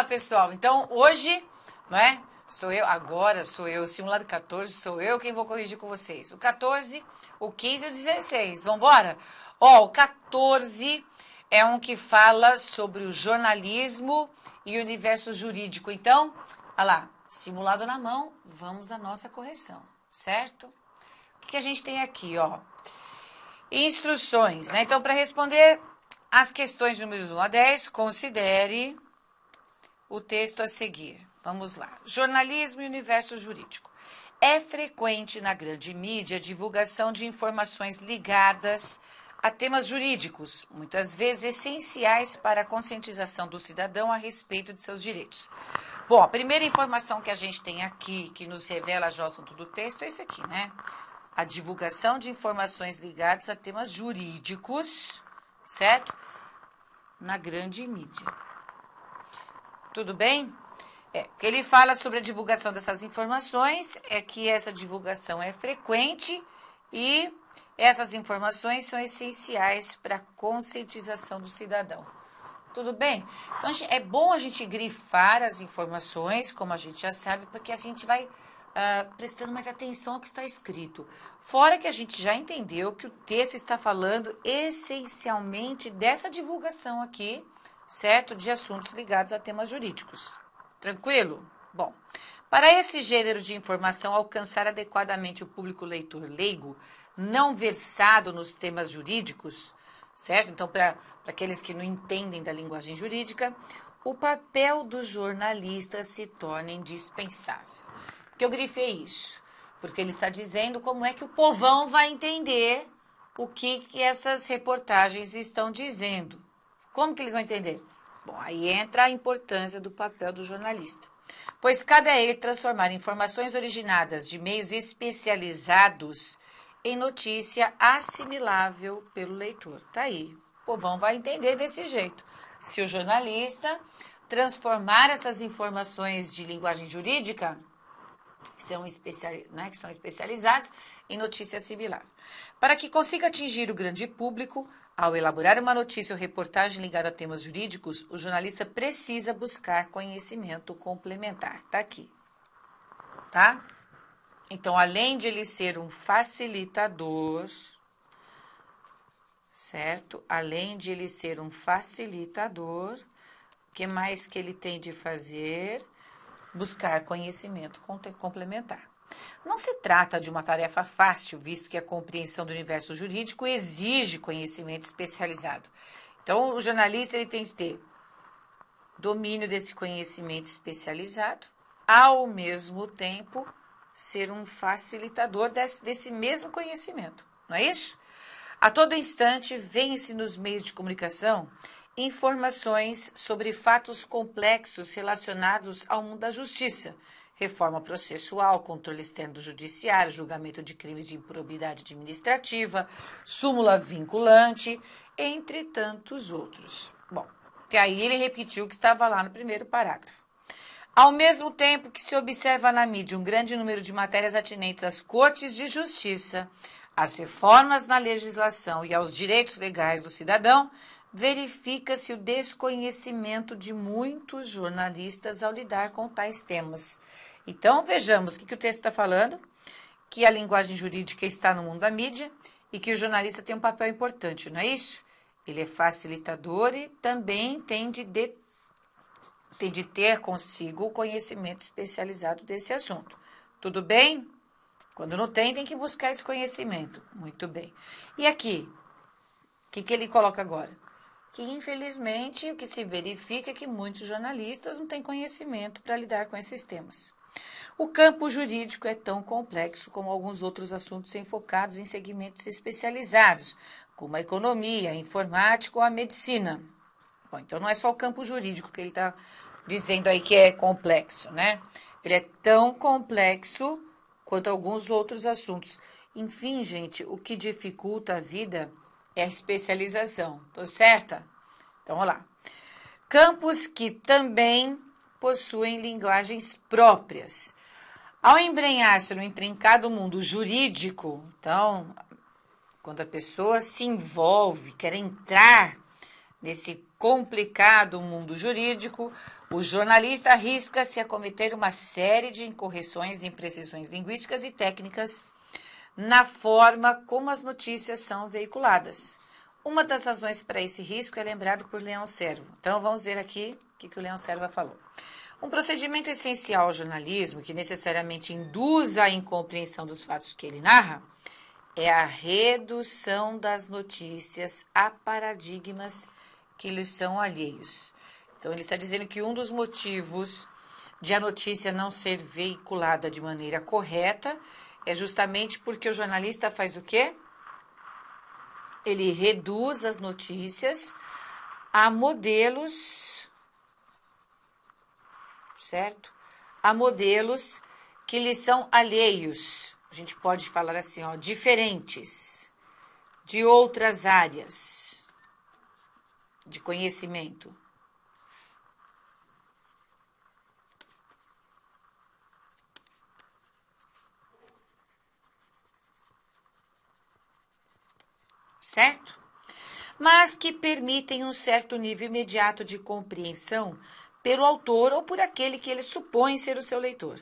lá, pessoal. Então, hoje, não é? Sou eu, simulado 14, sou eu quem vou corrigir com vocês. O 14, o 15 e o 16. Vamos embora? Ó, o 14 é um que fala sobre o jornalismo e o universo jurídico. Então, olha lá, simulado na mão, vamos à nossa correção, certo? O que a gente tem aqui, ó? Instruções, né? Então, para responder as questões de números 1 a 10, considere o texto a seguir. Vamos lá. Jornalismo e universo jurídico. É frequente na grande mídia a divulgação de informações ligadas a temas jurídicos, muitas vezes essenciais para a conscientização do cidadão a respeito de seus direitos. Bom, a primeira informação que a gente tem aqui, que nos revela já o assunto do texto, é esse aqui, né? A divulgação de informações ligadas a temas jurídicos, certo? Na grande mídia. Tudo bem? O que ele fala sobre a divulgação dessas informações é que essa divulgação é frequente e essas informações são essenciais para a conscientização do cidadão. Tudo bem? Então, é bom a gente grifar as informações, como a gente já sabe, porque a gente vai prestando mais atenção ao que está escrito. Fora que a gente já entendeu que o texto está falando essencialmente dessa divulgação aqui, certo? De assuntos ligados a temas jurídicos. Tranquilo? Bom, para esse gênero de informação alcançar adequadamente o público leitor leigo, não versado nos temas jurídicos, certo? Então, para aqueles que não entendem da linguagem jurídica, o papel do jornalista se torna indispensável. Porque eu grifei isso, porque ele está dizendo como é que o povão vai entender o que essas reportagens estão dizendo. Como que eles vão entender? Bom, aí entra a importância do papel do jornalista, pois cabe a ele transformar informações originadas de meios especializados em notícia assimilável pelo leitor. Tá aí, o povão vai entender desse jeito. Se o jornalista transformar essas informações de linguagem jurídica, que são especializados em notícia assimilável. Para que consiga atingir o grande público, ao elaborar uma notícia ou reportagem ligada a temas jurídicos, o jornalista precisa buscar conhecimento complementar. Tá aqui. Tá? Então, além de ele ser um facilitador, certo? Além de ele ser um facilitador, o que mais que ele tem de fazer? Buscar conhecimento complementar. Não se trata de uma tarefa fácil, visto que a compreensão do universo jurídico exige conhecimento especializado. Então, o jornalista ele tem que ter domínio desse conhecimento especializado, ao mesmo tempo ser um facilitador desse mesmo conhecimento, não é isso? A todo instante, vêm-se nos meios de comunicação informações sobre fatos complexos relacionados ao mundo da justiça, reforma processual, controle externo do judiciário, julgamento de crimes de improbidade administrativa, súmula vinculante, entre tantos outros. Bom, que aí ele repetiu o que estava lá no primeiro parágrafo. Ao mesmo tempo que se observa na mídia um grande número de matérias atinentes às cortes de justiça, às reformas na legislação e aos direitos legais do cidadão, verifica-se o desconhecimento de muitos jornalistas ao lidar com tais temas. Então, vejamos o que o texto está falando, que a linguagem jurídica está no mundo da mídia e que o jornalista tem um papel importante, não é isso? Ele é facilitador e também tem de ter consigo o conhecimento especializado desse assunto. Tudo bem? Quando não tem que buscar esse conhecimento. Muito bem. E aqui, o que ele coloca agora? Que, infelizmente, o que se verifica é que muitos jornalistas não têm conhecimento para lidar com esses temas. O campo jurídico é tão complexo como alguns outros assuntos enfocados em segmentos especializados, como a economia, a informática ou a medicina. Bom, então não é só o campo jurídico que ele está dizendo aí que é complexo, né? Ele é tão complexo quanto alguns outros assuntos. Enfim, gente, o que dificulta a vida é a especialização. Tô certa? Então, vamos lá. Campos que também possuem linguagens próprias. Ao embrenhar-se no intrincado mundo jurídico, então, quando a pessoa se envolve, quer entrar nesse complicado mundo jurídico, O jornalista arrisca-se a cometer uma série de incorreções e imprecisões linguísticas e técnicas na forma como as notícias são veiculadas. Uma das razões para esse risco é lembrado por Leão Servo. Então, vamos ver aqui o que o Leão Servo falou. Um procedimento essencial ao jornalismo, que necessariamente induza a incompreensão dos fatos que ele narra, é a redução das notícias a paradigmas que lhes são alheios. Então, ele está dizendo que um dos motivos de a notícia não ser veiculada de maneira correta é justamente porque o jornalista faz o quê? Ele reduz as notícias a modelos, certo? A modelos que lhes são alheios. A gente pode falar assim, ó, diferentes de outras áreas de conhecimento. Certo? Mas que permitem um certo nível imediato de compreensão pelo autor ou por aquele que ele supõe ser o seu leitor.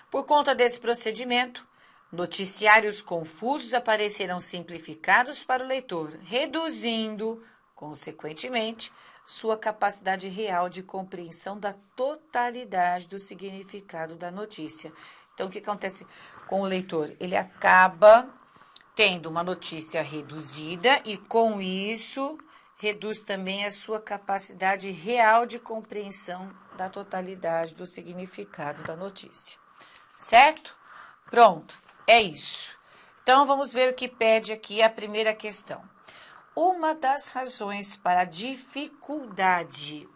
Por conta desse procedimento, noticiários confusos aparecerão simplificados para o leitor, reduzindo, consequentemente, sua capacidade real de compreensão da totalidade do significado da notícia. Então, o que acontece com o leitor? Ele acaba tendo uma notícia reduzida e, com isso, reduz também a sua capacidade real de compreensão da totalidade do significado da notícia. Certo? Pronto, é isso. Então, vamos ver o que pede aqui a primeira questão. Uma das razões para a dificuldade,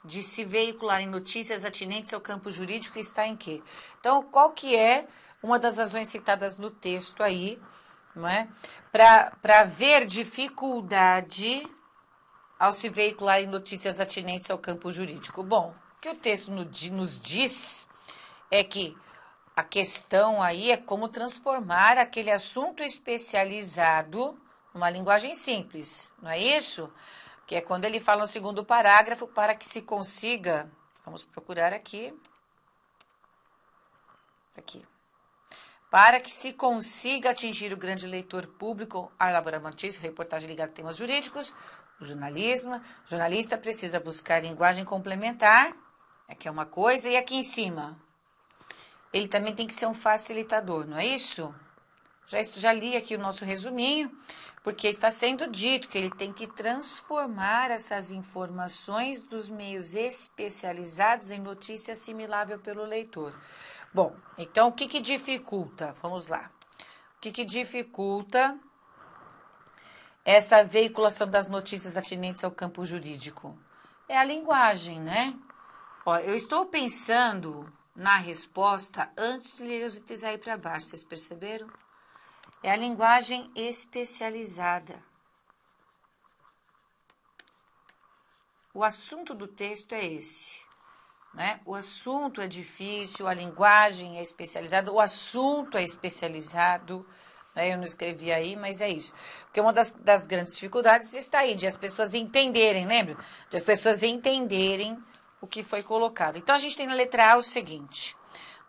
de se veicularem notícias atinentes ao campo jurídico está em quê? Então, qual que é uma das razões citadas no texto aí, não é? Para haver dificuldade ao se veicularem notícias atinentes ao campo jurídico. Bom, o que o texto nos diz é que a questão aí é como transformar aquele assunto especializado numa linguagem simples, não é isso? Que é quando ele fala no segundo parágrafo, para que se consiga, vamos procurar aqui, para que se consiga atingir o grande leitor público, a elaborar notícia, reportagem ligada a temas jurídicos, o jornalista precisa buscar linguagem complementar, que é uma coisa, e aqui em cima, ele também tem que ser um facilitador, não é isso? Já li aqui o nosso resuminho, porque está sendo dito que ele tem que transformar essas informações dos meios especializados em notícia assimilável pelo leitor. Bom, então o que dificulta? Vamos lá. O que dificulta essa veiculação das notícias atinentes ao campo jurídico? É a linguagem, né? Eu estou pensando na resposta antes de ler os itens aí para baixo, vocês perceberam? É a linguagem especializada. O assunto do texto é esse, né? O assunto é difícil, a linguagem é especializada, o assunto é especializado, né? Eu não escrevi aí, mas é isso. Porque uma das grandes dificuldades está aí, de as pessoas entenderem, lembra? De as pessoas entenderem o que foi colocado. Então, a gente tem na letra A o seguinte: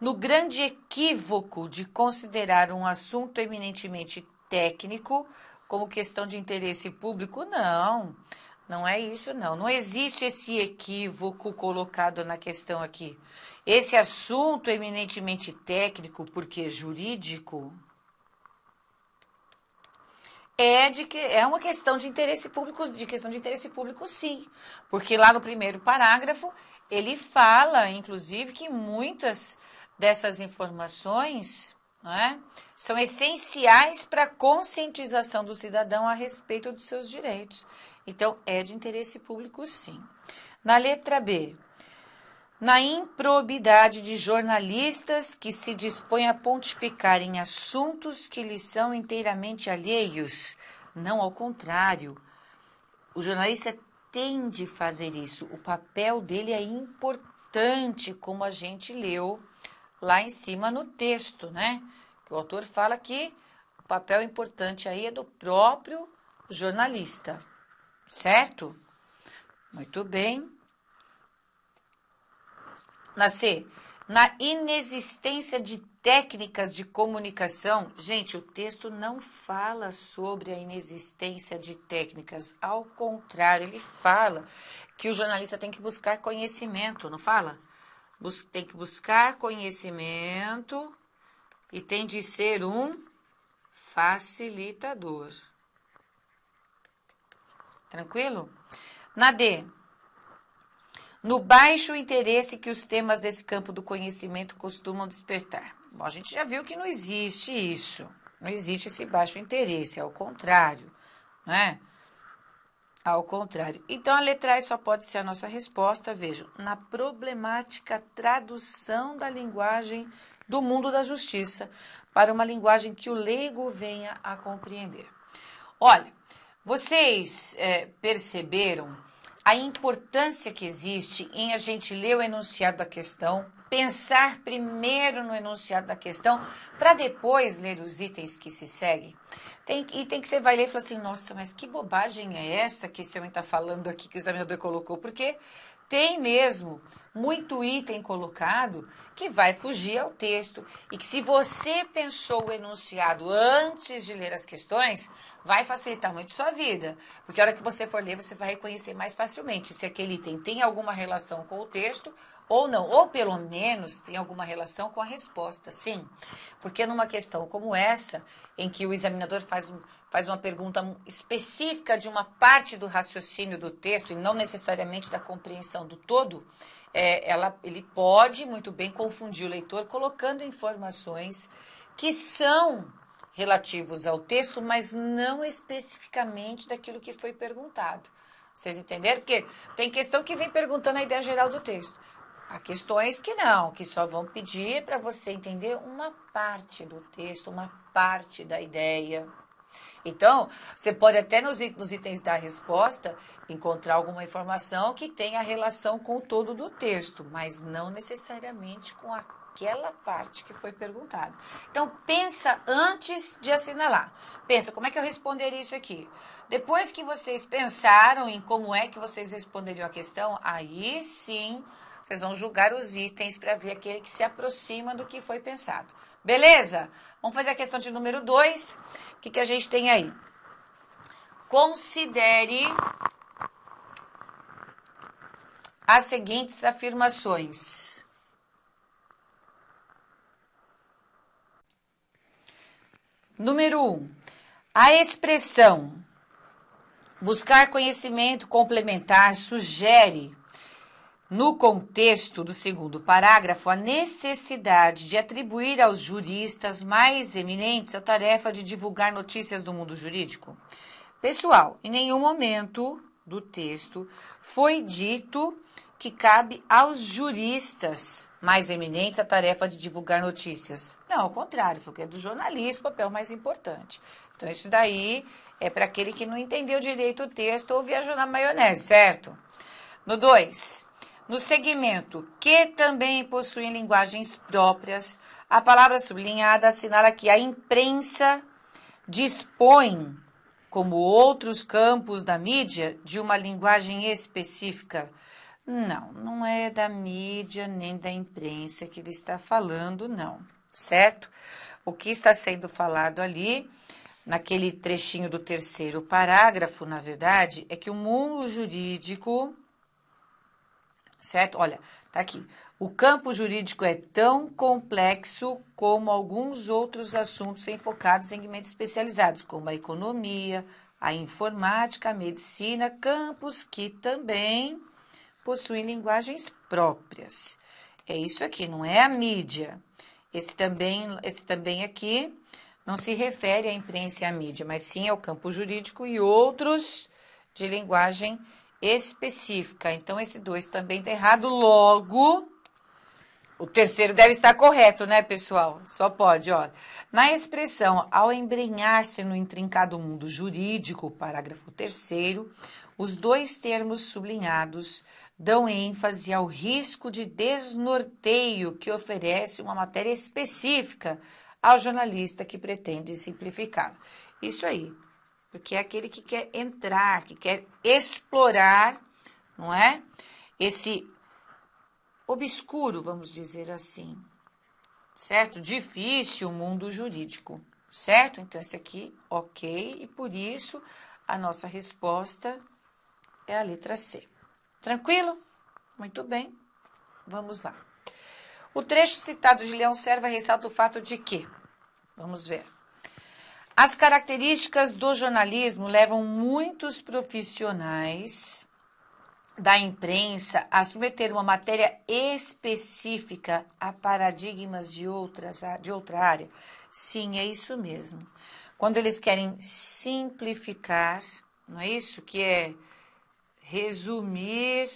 no grande equívoco de considerar um assunto eminentemente técnico como questão de interesse público, não é isso, não. Não existe esse equívoco colocado na questão aqui. Esse assunto eminentemente técnico, porque jurídico, é uma questão de interesse público, sim. Porque lá no primeiro parágrafo, ele fala, inclusive, que muitas dessas informações, né, são essenciais para a conscientização do cidadão a respeito dos seus direitos. Então, é de interesse público, sim. Na letra B, na improbidade de jornalistas que se dispõem a pontificar em assuntos que lhes são inteiramente alheios. Não, ao contrário. O jornalista tem de fazer isso. O papel dele é importante, como a gente leu lá em cima no texto, né? Que o autor fala que o papel importante aí é do próprio jornalista, certo? Muito bem. Na C, na inexistência de técnicas de comunicação. Gente, o texto não fala sobre a inexistência de técnicas. Ao contrário, ele fala que o jornalista tem que buscar conhecimento, não fala? Tem que buscar conhecimento e tem de ser um facilitador. Tranquilo? Na D, no baixo interesse que os temas desse campo do conhecimento costumam despertar. Bom, a gente já viu que não existe isso. Não existe esse baixo interesse, ao contrário, né? Ao contrário. Então, a letra E só pode ser a nossa resposta, vejam, na problemática tradução da linguagem do mundo da justiça para uma linguagem que o leigo venha a compreender. Olha, vocês perceberam a importância que existe em a gente ler o enunciado da questão, pensar primeiro no enunciado da questão, para depois ler os itens que se seguem? Tem que você vai ler e falar assim, nossa, mas que bobagem é essa que esse homem está falando aqui, que o examinador colocou? Porque tem mesmo muito item colocado que vai fugir ao texto e que se você pensou o enunciado antes de ler as questões, vai facilitar muito sua vida, porque a hora que você for ler, você vai reconhecer mais facilmente se aquele item tem alguma relação com o texto ou não, ou pelo menos tem alguma relação com a resposta, sim. Porque numa questão como essa, em que o examinador faz uma pergunta específica de uma parte do raciocínio do texto e não necessariamente da compreensão do todo, ele pode muito bem confundir o leitor colocando informações que são relativos ao texto, mas não especificamente daquilo que foi perguntado. Vocês entenderam? Porque tem questão que vem perguntando a ideia geral do texto. Há questões que não, que só vão pedir para você entender uma parte do texto, uma parte da ideia. Então, você pode até nos itens da resposta encontrar alguma informação que tenha relação com o todo do texto, mas não necessariamente com aquela parte que foi perguntada. Então, pensa antes de assinalar. Pensa, como é que eu responderia isso aqui? Depois que vocês pensaram em como é que vocês responderiam a questão, aí sim vocês vão julgar os itens para ver aquele que se aproxima do que foi pensado. Beleza? Vamos fazer a questão de número 2. O que a gente tem aí? Considere as seguintes afirmações. Número 1. A expressão buscar conhecimento complementar sugere, no contexto do segundo parágrafo, a necessidade de atribuir aos juristas mais eminentes a tarefa de divulgar notícias do mundo jurídico. Pessoal, em nenhum momento do texto foi dito que cabe aos juristas mais eminentes a tarefa de divulgar notícias. Não, ao contrário, porque é do jornalista o papel mais importante. Então, isso daí é para aquele que não entendeu direito o texto ou viajou na maionese, certo? No 2, no segmento que também possuem linguagens próprias, a palavra sublinhada assinala que a imprensa dispõe, como outros campos da mídia, de uma linguagem específica. Não, não é da mídia nem da imprensa que ele está falando, não, certo? O que está sendo falado ali, naquele trechinho do terceiro parágrafo, na verdade, é que o mundo jurídico, certo? Olha, tá aqui. O campo jurídico é tão complexo como alguns outros assuntos enfocados em segmentos especializados, como a economia, a informática, a medicina, campos que também possuem linguagens próprias. É isso aqui, não é a mídia. Esse também aqui não se refere à imprensa e à mídia, mas sim ao campo jurídico e outros de linguagem específica. Então, esse 2 também está errado, logo o terceiro deve estar correto, né, pessoal? Só pode, ó. Na expressão, ao embrenhar-se no intrincado mundo jurídico, parágrafo 3º, os dois termos sublinhados dão ênfase ao risco de desnorteio que oferece uma matéria específica ao jornalista que pretende simplificá-la. Isso aí, porque é aquele que quer entrar, que quer explorar, não é? Esse obscuro, vamos dizer assim, certo? Difícil o mundo jurídico, certo? Então, esse aqui, ok, e por isso a nossa resposta é a letra C. Tranquilo? Muito bem, vamos lá. O trecho citado de Leão Serva ressalta o fato de que, vamos ver, as características do jornalismo levam muitos profissionais da imprensa a submeter uma matéria específica a paradigmas de outra área. Sim, é isso mesmo. Quando eles querem simplificar, não é isso? Que é resumir.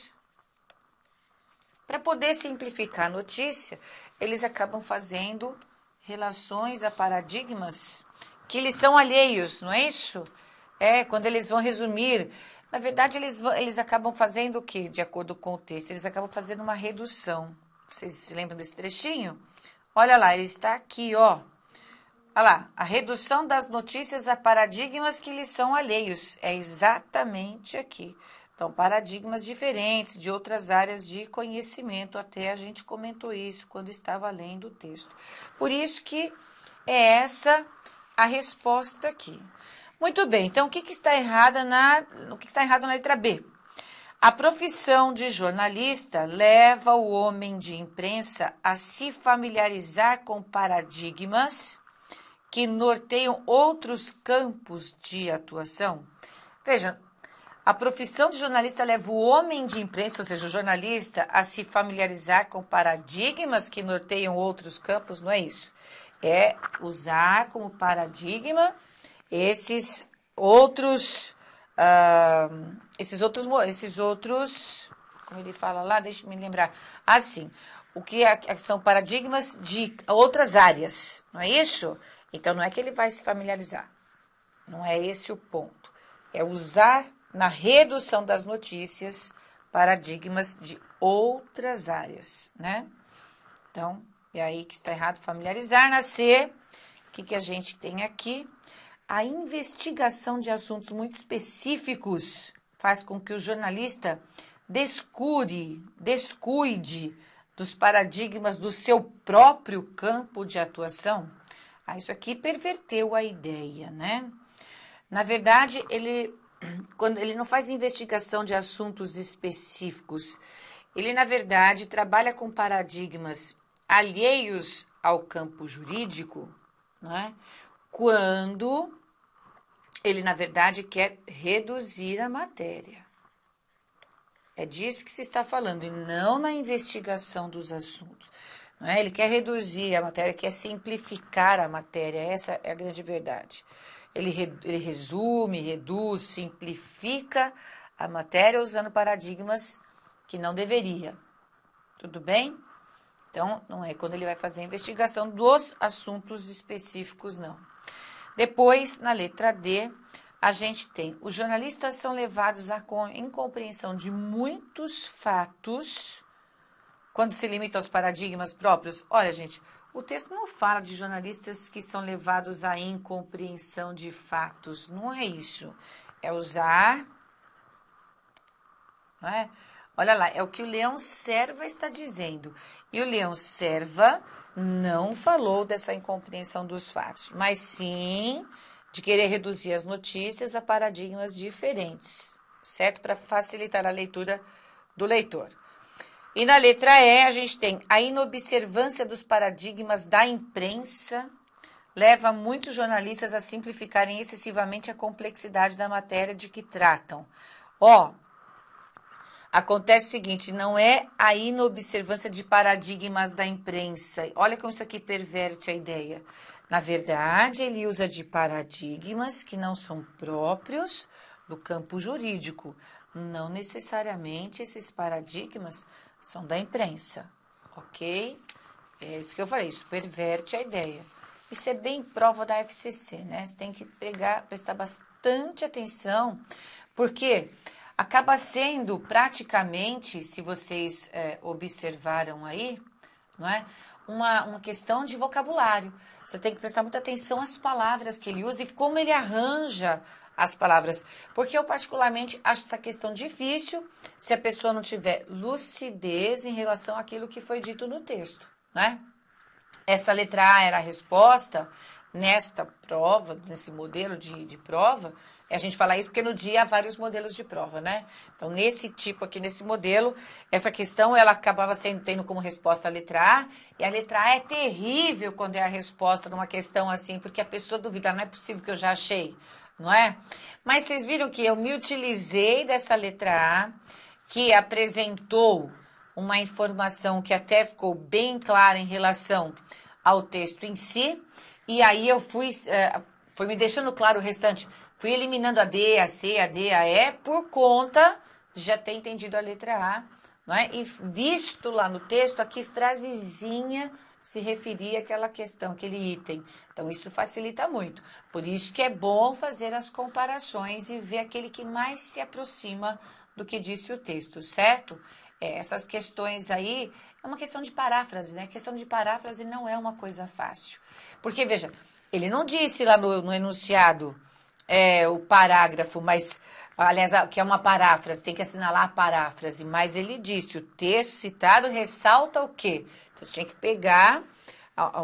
Para poder simplificar a notícia, eles acabam fazendo relações a paradigmas que lhes são alheios, não é isso? Quando eles vão resumir. Na verdade, eles acabam fazendo o quê? De acordo com o texto, eles acabam fazendo uma redução. Vocês se lembram desse trechinho? Olha lá, ele está aqui, ó. Olha lá, a redução das notícias a paradigmas que lhes são alheios. É exatamente aqui. Então, paradigmas diferentes de outras áreas de conhecimento. Até a gente comentou isso quando estava lendo o texto. Por isso que é essa a resposta aqui. Muito bem, então o que está errado na letra B? A profissão de jornalista leva o homem de imprensa a se familiarizar com paradigmas que norteiam outros campos de atuação. Veja, a profissão de jornalista leva o homem de imprensa, ou seja, o jornalista, a se familiarizar com paradigmas que norteiam outros campos, não é isso? É usar como paradigma esses outros, como ele fala lá, deixa eu me lembrar, assim, o que são paradigmas de outras áreas, não é isso? Então, não é que ele vai se familiarizar, não é esse o ponto, é usar na redução das notícias paradigmas de outras áreas, né? Então, é aí que está errado familiarizar. Na C, o que a gente tem aqui? A investigação de assuntos muito específicos faz com que o jornalista descuide dos paradigmas do seu próprio campo de atuação. Isso aqui perverteu a ideia, né? Na verdade, quando ele não faz investigação de assuntos específicos, ele, na verdade, trabalha com paradigmas alheios ao campo jurídico, não é? Quando ele, na verdade, quer reduzir a matéria. É disso que se está falando, e não na investigação dos assuntos. Não é? Ele quer reduzir a matéria, quer simplificar a matéria, essa é a grande verdade. Ele resume, reduz, simplifica a matéria usando paradigmas que não deveria. Tudo bem? Então, não é quando ele vai fazer a investigação dos assuntos específicos, não. Depois, na letra D, a gente tem: os jornalistas são levados à incompreensão de muitos fatos quando se limita aos paradigmas próprios. Olha, gente, o texto não fala de jornalistas que são levados à incompreensão de fatos. Não é isso. É usar... Não é? Olha lá, é o que o Leão Serva está dizendo. E o Leão Serva não falou dessa incompreensão dos fatos, mas sim de querer reduzir as notícias a paradigmas diferentes, certo? Para facilitar a leitura do leitor. E na letra E, a gente tem: a inobservância dos paradigmas da imprensa leva muitos jornalistas a simplificarem excessivamente a complexidade da matéria de que tratam. Acontece o seguinte, não é a inobservância de paradigmas da imprensa. Olha como isso aqui perverte a ideia. Na verdade, ele usa de paradigmas que não são próprios do campo jurídico. Não necessariamente esses paradigmas são da imprensa, ok? É isso que eu falei, isso perverte a ideia. Isso é bem prova da FCC, né? Você tem que prestar bastante atenção, porque acaba sendo praticamente, se vocês observaram aí, não é? Uma questão de vocabulário. Você tem que prestar muita atenção às palavras que ele usa e como ele arranja as palavras, porque eu particularmente acho essa questão difícil se a pessoa não tiver lucidez em relação àquilo que foi dito no texto, né? Essa letra A era a resposta nesta prova, nesse modelo de prova. A gente fala isso porque no dia há vários modelos de prova, né? Então, nesse tipo aqui, nesse modelo, essa questão, ela acabava tendo como resposta a letra A, e a letra A é terrível quando é a resposta numa questão assim, porque a pessoa duvida, não é possível que eu já achei, não é? Mas vocês viram que eu me utilizei dessa letra A, que apresentou uma informação que até ficou bem clara em relação ao texto em si, e aí eu fui me deixando claro o restante. Fui eliminando a B, a C, a D, a E, por conta de já ter entendido a letra A, não é? E visto lá no texto a que frasezinha se referia àquela questão, aquele item. Então, isso facilita muito. Por isso que é bom fazer as comparações e ver aquele que mais se aproxima do que disse o texto, certo? Essas questões aí, é uma questão de paráfrase, né? A questão de paráfrase não é uma coisa fácil. Porque, veja, ele não disse lá no enunciado o parágrafo, mas, aliás, que é uma paráfrase, tem que assinalar a paráfrase, mas ele disse, o texto citado ressalta o quê? Então, você tinha que pegar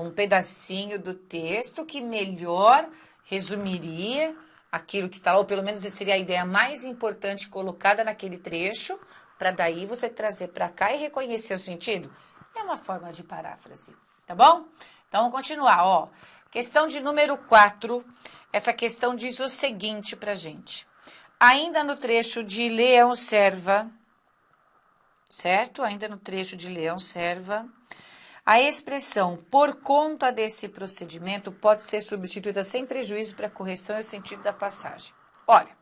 um pedacinho do texto que melhor resumiria aquilo que está lá, ou pelo menos essa seria a ideia mais importante colocada naquele trecho, para daí você trazer para cá e reconhecer o sentido. É uma forma de paráfrase, tá bom? Então, vamos continuar, ó. Questão de número 4, essa questão diz o seguinte pra gente. Ainda no trecho de Leão Serva, certo? Ainda no trecho de Leão Serva, a expressão por conta desse procedimento pode ser substituída sem prejuízo para a correção e o sentido da passagem. Olha,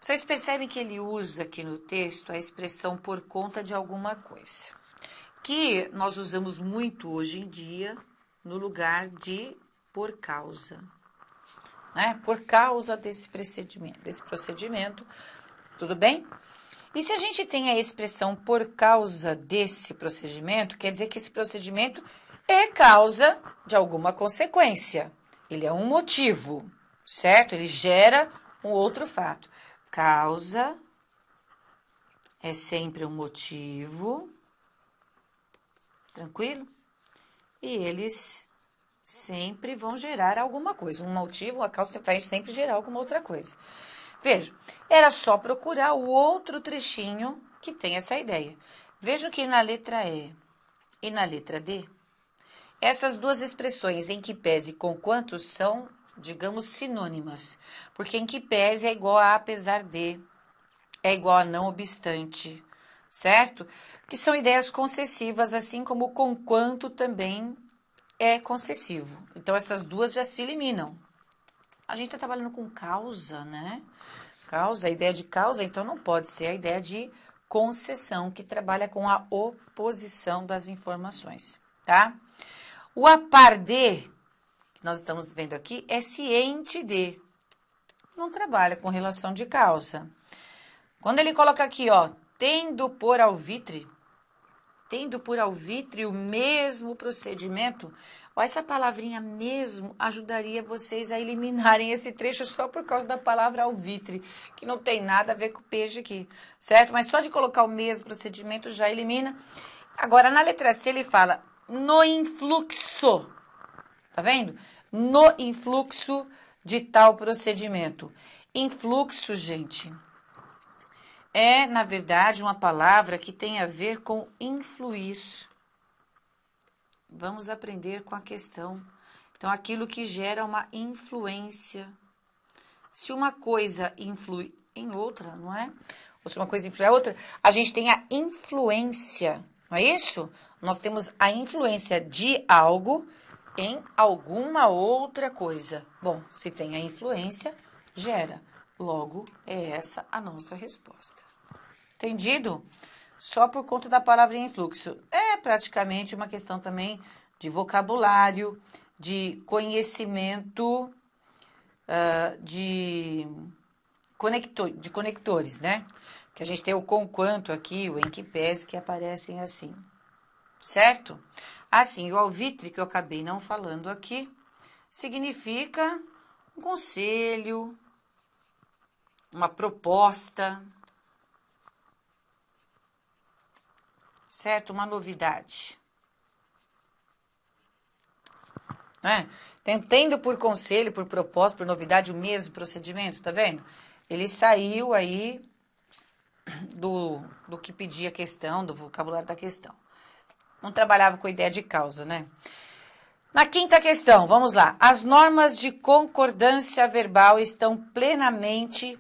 vocês percebem que ele usa aqui no texto a expressão por conta de alguma coisa, que nós usamos muito hoje em dia no lugar de por causa, né? Por causa desse procedimento, tudo bem? E se a gente tem a expressão por causa desse procedimento, quer dizer que esse procedimento é causa de alguma consequência. Ele é um motivo, certo? Ele gera um outro fato. Causa é sempre um motivo, tranquilo? E eles sempre vão gerar alguma coisa. Um motivo, uma causa vai sempre gerar alguma outra coisa. Veja, era só procurar o outro trechinho que tem essa ideia. Vejam que na letra E e na letra D, essas duas expressões, em que pese e conquanto, são, digamos, sinônimas. Porque em que pese é igual a apesar de, é igual a não obstante, certo? Que são ideias concessivas, assim como conquanto também é concessivo. Então, essas duas já se eliminam. A gente está trabalhando com causa, né? Causa, a ideia de causa, então não pode ser a ideia de concessão, que trabalha com a oposição das informações, tá? O a par de, que nós estamos vendo aqui, é ciente de. Não trabalha com relação de causa. Quando ele coloca aqui, ó, tendo por alvitre o mesmo procedimento, ó, essa palavrinha mesmo ajudaria vocês a eliminarem esse trecho só por causa da palavra alvitre, que não tem nada a ver com o peixe aqui, certo? Mas só de colocar o mesmo procedimento já elimina. Agora, na letra C, ele fala no influxo, tá vendo? No influxo de tal procedimento. Influxo, gente, é, na verdade, uma palavra que tem a ver com influir. Vamos aprender com a questão. Então, aquilo que gera uma influência. Se uma coisa influi em outra, não é? Ou se uma coisa influi em outra, a gente tem a influência, não é isso? Nós temos a influência de algo em alguma outra coisa. Bom, se tem a influência, gera. Logo, é essa a nossa resposta. Entendido? Só por conta da palavra influxo. É praticamente uma questão também de vocabulário, de conhecimento de conectores, né? Que a gente tem o conquanto aqui, o em que pese, que aparecem assim. Certo? Assim, o alvitre, que eu acabei não falando aqui, significa um conselho, uma proposta, certo? Uma novidade. Né? Tendo por conselho, por propósito, por novidade, o mesmo procedimento, tá vendo? Ele saiu aí do que pedia a questão, do vocabulário da questão. Não trabalhava com ideia de causa, né? Na quinta questão, vamos lá. As normas de concordância verbal estão plenamente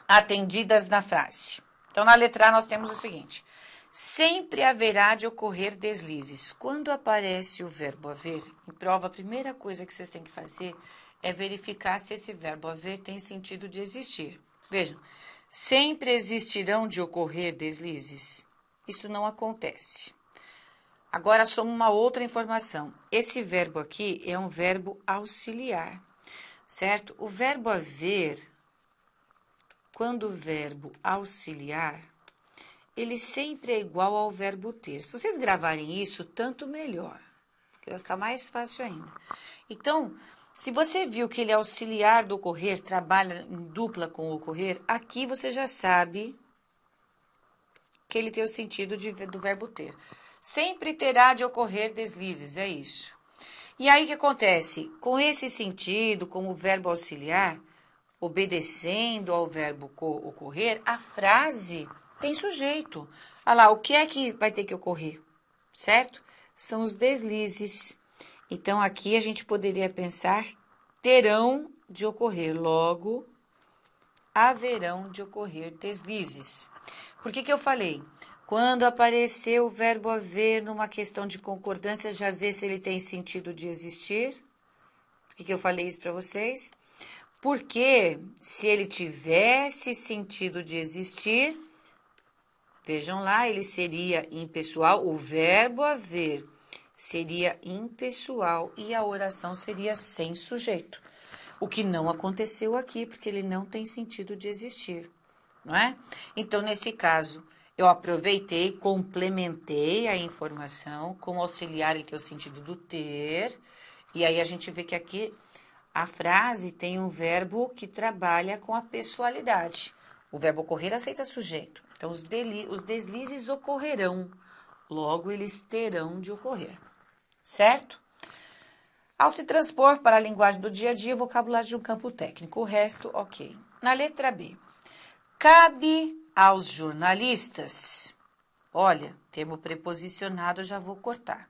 atendidas na frase. Então, na letra A, nós temos o seguinte. Sempre haverá de ocorrer deslizes. Quando aparece o verbo haver, em prova, a primeira coisa que vocês têm que fazer é verificar se esse verbo haver tem sentido de existir. Vejam, sempre existirão de ocorrer deslizes. Isso não acontece. Agora, soma uma outra informação. Esse verbo aqui é um verbo auxiliar, certo? O verbo haver, quando o verbo auxiliar, ele sempre é igual ao verbo ter. Se vocês gravarem isso, tanto melhor, porque vai ficar mais fácil ainda. Então, se você viu que ele é auxiliar do ocorrer, trabalha em dupla com o ocorrer, aqui você já sabe que ele tem o sentido do verbo ter. Sempre terá de ocorrer deslizes, é isso. E aí o que acontece? Com esse sentido, como verbo auxiliar, obedecendo ao verbo ocorrer, a frase tem sujeito. Olha lá, o que é que vai ter que ocorrer? Certo? São os deslizes. Então, aqui a gente poderia pensar, terão de ocorrer, logo, haverão de ocorrer deslizes. Por que eu falei? Quando aparecer o verbo haver numa questão de concordância, já vê se ele tem sentido de existir. Por que eu falei isso para vocês? Porque se ele tivesse sentido de existir, vejam lá, ele seria impessoal, o verbo haver seria impessoal e a oração seria sem sujeito. O que não aconteceu aqui, porque ele não tem sentido de existir, não é? Então, nesse caso, eu aproveitei, complementei a informação, como auxiliar ele tem o sentido do ter, e aí a gente vê que aqui a frase tem um verbo que trabalha com a pessoalidade. O verbo ocorrer aceita sujeito. Então, os deslizes ocorrerão, logo eles terão de ocorrer, certo? Ao se transpor para a linguagem do dia a dia, vocabulário de um campo técnico. O resto, ok. Na letra B. Cabe aos jornalistas. Olha, termo preposicionado, eu já vou cortar.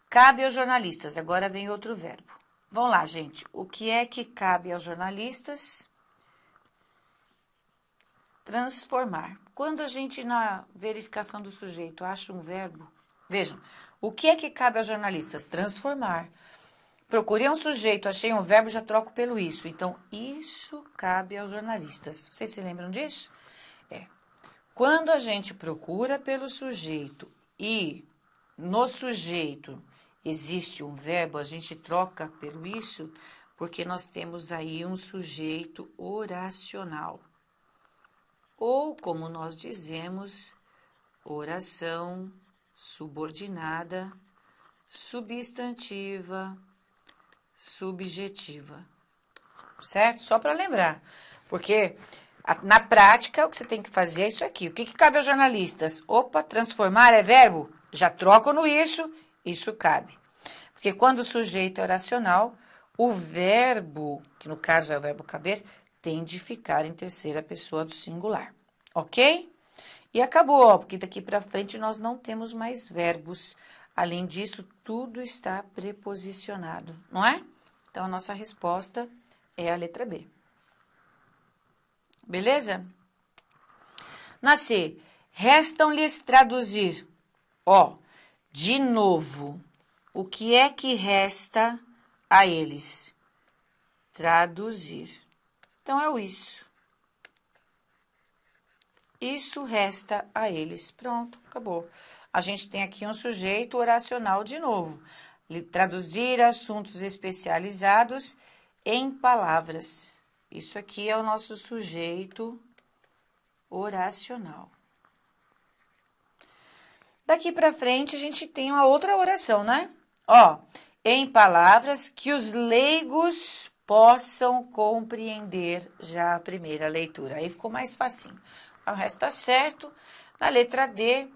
Cabe aos jornalistas. Agora vem outro verbo. Vamos lá, gente. O que é que cabe aos jornalistas? Transformar. Quando a gente, na verificação do sujeito, acha um verbo, vejam, o que é que cabe aos jornalistas? Transformar. Procurei um sujeito, achei um verbo, já troco pelo isso. Então, isso cabe aos jornalistas. Vocês se lembram disso? Quando a gente procura pelo sujeito e no sujeito existe um verbo, a gente troca pelo isso, porque nós temos aí um sujeito oracional. Ou, como nós dizemos, oração subordinada, substantiva, subjetiva. Certo? Só para lembrar. Porque na prática o que você tem que fazer é isso aqui. O que cabe aos jornalistas? Opa, transformar é verbo? Já troco no isso cabe. Porque quando o sujeito é oracional, o verbo, que no caso é o verbo caber, tem de ficar em terceira pessoa do singular. Ok? E acabou, ó, porque daqui para frente nós não temos mais verbos. Além disso, tudo está preposicionado, não é? Então, a nossa resposta é a letra B. Beleza? Na C, restam-lhes traduzir. Ó, de novo, o que é que resta a eles? Traduzir. Então, é o isso. Isso resta a eles. Pronto, acabou. A gente tem aqui um sujeito oracional de novo. Traduzir assuntos especializados em palavras. Isso aqui é o nosso sujeito oracional. Daqui para frente, a gente tem uma outra oração, né? Ó, em palavras que os leigos possam compreender já a primeira leitura. Aí ficou mais facinho. O resto tá certo. Na letra D,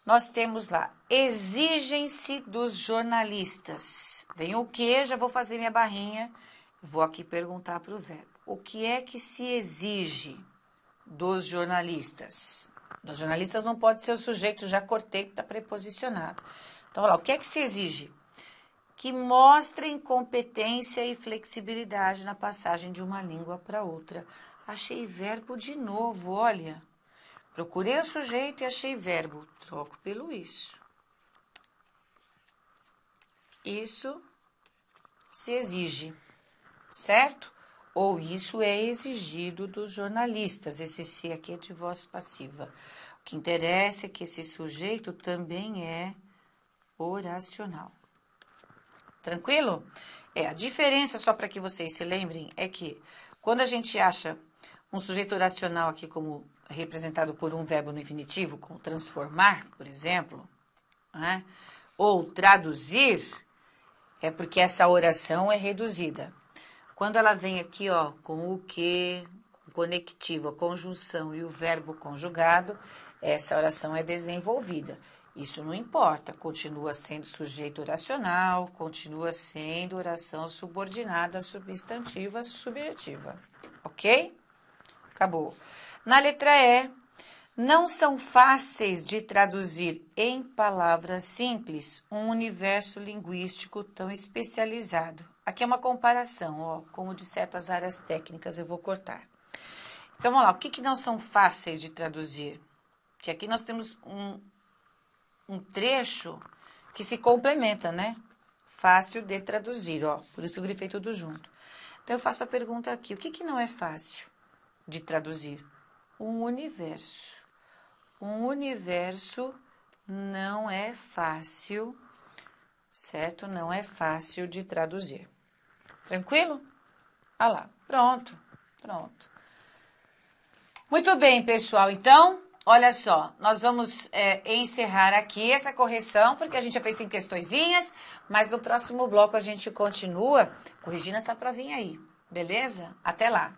nós temos lá, exigem-se dos jornalistas. Vem o quê? Já vou fazer minha barrinha. Vou aqui perguntar para o verbo. O que é que se exige dos jornalistas? Dos jornalistas não pode ser o sujeito, já cortei, está preposicionado. Então, olha lá, o que é que se exige? Que mostrem competência e flexibilidade na passagem de uma língua para outra. Achei verbo de novo, olha. Procurei o sujeito e achei verbo. Troco pelo isso. Isso se exige, certo? Ou isso é exigido dos jornalistas. Esse se aqui é de voz passiva. O que interessa é que esse sujeito também é oracional. Tranquilo? A diferença, só para que vocês se lembrem, é que quando a gente acha um sujeito oracional aqui como representado por um verbo no infinitivo, como transformar, por exemplo, né? Ou traduzir, é porque essa oração é reduzida. Quando ela vem aqui, ó, com o que, com conectivo, a conjunção e o verbo conjugado, essa oração é desenvolvida. Isso não importa, continua sendo sujeito oracional, continua sendo oração subordinada, substantiva, subjetiva. Ok? Acabou. Na letra E, não são fáceis de traduzir em palavras simples um universo linguístico tão especializado. Aqui é uma comparação, ó, como de certas áreas técnicas, eu vou cortar. Então, vamos lá, o que não são fáceis de traduzir? Porque aqui nós temos um trecho que se complementa, né? Fácil de traduzir, ó, por isso eu grifei tudo junto. Então, eu faço a pergunta aqui, o que não é fácil de traduzir? Um universo. Um universo não é fácil, certo? Não é fácil de traduzir. Tranquilo? Ah lá, pronto. Muito bem, pessoal. Então, olha só, nós vamos encerrar aqui essa correção, porque a gente já fez 5 questõezinhas, mas no próximo bloco a gente continua corrigindo essa provinha aí, beleza? Até lá!